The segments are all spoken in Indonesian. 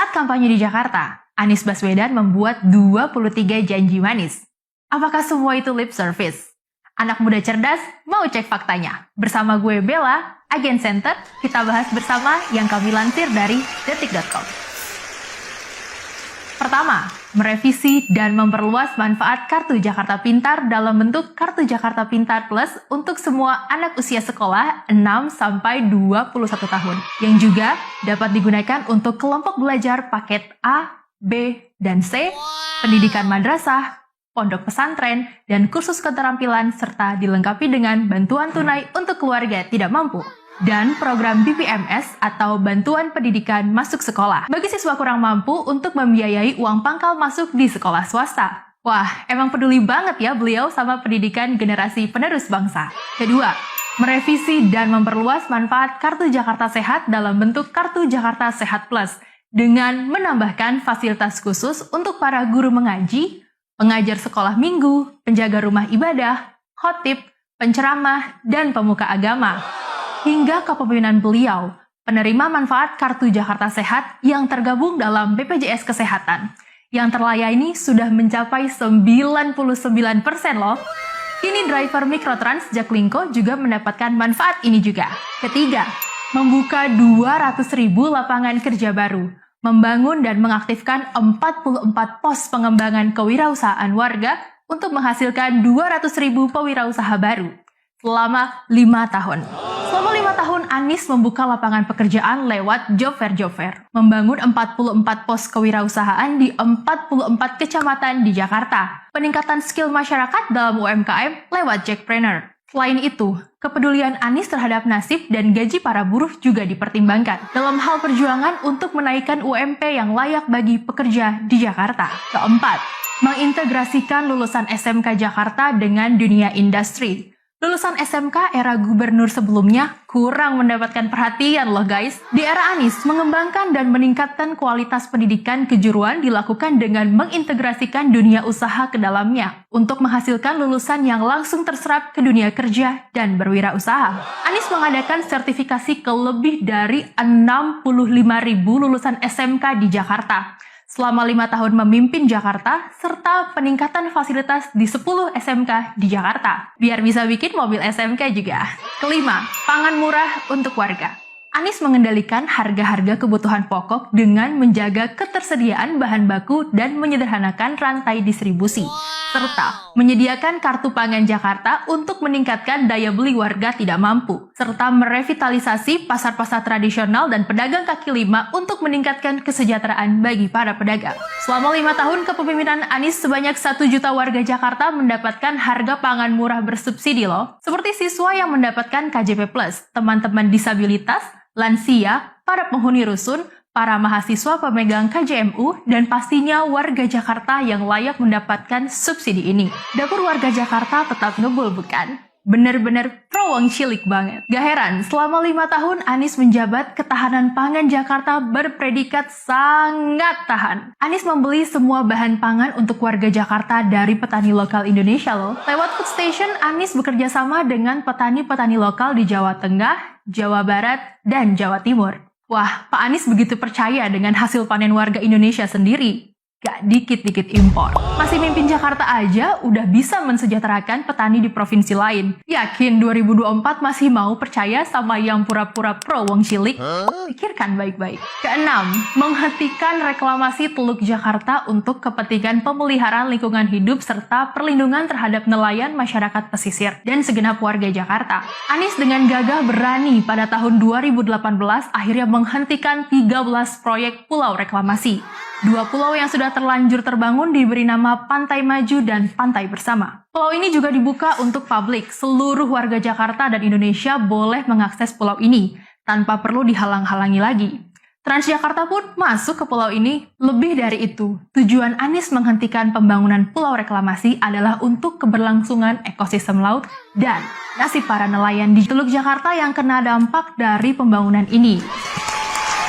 Saat kampanye di Jakarta, Anies Baswedan membuat 23 janji manis. Apakah semua itu lip service? Anak muda cerdas mau cek faktanya. Bersama gue Bella, Agen Center, kita bahas bersama yang kami lansir dari detik.com. Pertama, merevisi dan memperluas manfaat Kartu Jakarta Pintar dalam bentuk Kartu Jakarta Pintar Plus untuk semua anak usia sekolah 6-21 tahun, yang juga dapat digunakan untuk kelompok belajar paket A, B, dan C, pendidikan madrasah, pondok pesantren, dan kursus keterampilan, serta dilengkapi dengan bantuan tunai untuk keluarga tidak mampu. Dan program BPMS atau Bantuan Pendidikan Masuk Sekolah bagi siswa kurang mampu untuk membiayai uang pangkal masuk di sekolah swasta. Wah, emang peduli banget ya beliau sama pendidikan generasi penerus bangsa. Kedua, merevisi dan memperluas manfaat Kartu Jakarta Sehat dalam bentuk Kartu Jakarta Sehat Plus dengan menambahkan fasilitas khusus untuk para guru mengaji, pengajar sekolah minggu, penjaga rumah ibadah, khotib, penceramah, dan pemuka agama. Hingga kepemimpinan beliau, penerima manfaat Kartu Jakarta Sehat yang tergabung dalam BPJS Kesehatan, yang terlayani sudah mencapai 99% loh. Kini driver Mikrotrans Jaklingko juga mendapatkan manfaat ini juga. Ketiga, membuka 200.000 lapangan kerja baru, membangun dan mengaktifkan 44 pos pengembangan kewirausahaan warga untuk menghasilkan 200.000 pewirausaha baru selama 5 tahun. Selama 5 tahun, Anies membuka lapangan pekerjaan lewat job fair, membangun 44 pos kewirausahaan di 44 kecamatan di Jakarta, peningkatan skill masyarakat dalam UMKM lewat Jackpreneur. Selain itu, kepedulian Anies terhadap nasib dan gaji para buruh juga dipertimbangkan dalam hal perjuangan untuk menaikkan UMP yang layak bagi pekerja di Jakarta. Keempat, mengintegrasikan lulusan SMK Jakarta dengan dunia industri. Lulusan SMK era gubernur sebelumnya kurang mendapatkan perhatian loh guys. Di era Anies, mengembangkan dan meningkatkan kualitas pendidikan kejuruan dilakukan dengan mengintegrasikan dunia usaha ke dalamnya untuk menghasilkan lulusan yang langsung terserap ke dunia kerja dan berwirausaha. Anies mengadakan sertifikasi ke lebih dari 65.000 lulusan SMK di Jakarta selama 5 tahun memimpin Jakarta, serta peningkatan fasilitas di 10 SMK di Jakarta, biar bisa bikin mobil SMK juga. Kelima, pangan murah untuk warga. Anies mengendalikan harga-harga kebutuhan pokok dengan menjaga ketersediaan bahan baku dan menyederhanakan rantai distribusi, serta menyediakan Kartu Pangan Jakarta untuk meningkatkan daya beli warga tidak mampu, serta merevitalisasi pasar-pasar tradisional dan pedagang kaki lima untuk meningkatkan kesejahteraan bagi para pedagang. Selama 5 tahun kepemimpinan Anies, sebanyak 1 juta warga Jakarta mendapatkan harga pangan murah bersubsidi loh, seperti siswa yang mendapatkan KJP Plus, teman-teman disabilitas, lansia, para penghuni rusun, para mahasiswa pemegang KJMU, dan pastinya warga Jakarta yang layak mendapatkan subsidi ini. Dapur warga Jakarta tetap ngebul bukan? Bener-bener pro wong cilik banget. Gak heran, selama 5 tahun Anies menjabat, ketahanan pangan Jakarta berpredikat sangat tahan. Anies membeli semua bahan pangan untuk warga Jakarta dari petani lokal Indonesia loh. Lewat food station, Anies bekerja sama dengan petani-petani lokal di Jawa Tengah, Jawa Barat, dan Jawa Timur. Wah, Pak Anies begitu percaya dengan hasil panen warga Indonesia sendiri. Gak dikit-dikit impor. Masih mimpin Jakarta aja udah bisa mensejahterakan petani di provinsi lain. Yakin 2024 masih mau percaya sama yang pura-pura pro wong cilik? Pikirkan baik-baik. Keenam, menghentikan reklamasi Teluk Jakarta untuk kepentingan pemeliharaan lingkungan hidup serta perlindungan terhadap nelayan masyarakat pesisir dan segenap warga Jakarta. Anies dengan gagah berani pada tahun 2018 akhirnya menghentikan 13 proyek pulau reklamasi. 2 pulau yang sudah terlanjur terbangun diberi nama Pantai Maju dan Pantai Bersama. Pulau ini juga dibuka untuk publik. Seluruh warga Jakarta dan Indonesia boleh mengakses pulau ini tanpa perlu dihalang-halangi lagi. Transjakarta pun masuk ke pulau ini. Lebih dari itu, tujuan Anies menghentikan pembangunan pulau reklamasi adalah untuk keberlangsungan ekosistem laut dan nasib para nelayan di Teluk Jakarta yang kena dampak dari pembangunan ini.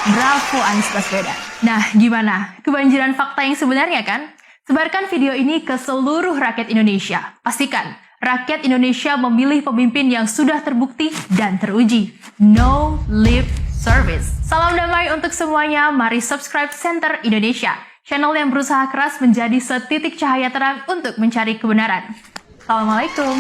Bravo Anies Baswedan. Nah, gimana? Kebanjiran fakta yang sebenarnya kan? Sebarkan video ini ke seluruh rakyat Indonesia. Pastikan rakyat Indonesia memilih pemimpin yang sudah terbukti dan teruji. No lip Service. Salam damai untuk semuanya, mari subscribe Center Indonesia, channel yang berusaha keras menjadi setitik cahaya terang untuk mencari kebenaran. Assalamualaikum.